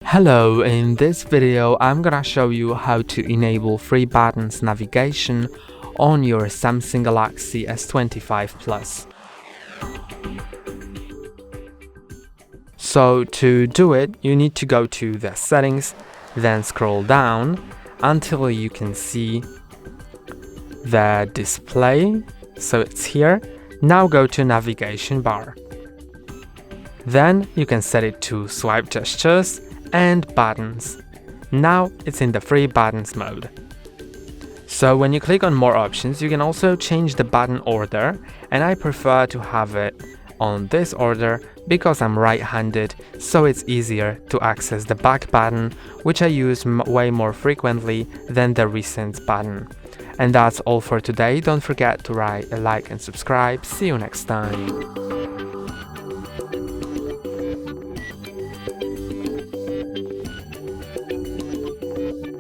Hello, in this video I'm gonna show you how to enable free buttons navigation on your Samsung Galaxy S25 Plus. So to do it, you need to go to the settings, then scroll down until you can see the display, so it's here. Now go to navigation bar. Then you can set it to swipe gestures and buttons. Now it's in the free buttons mode. So when you click on more options, you can also change the button order, and I prefer to have it on this order because I'm right-handed, so it's easier to access the back button, which I use way more frequently than the recent button. And that's all for today. Don't forget to like and subscribe. See you next time.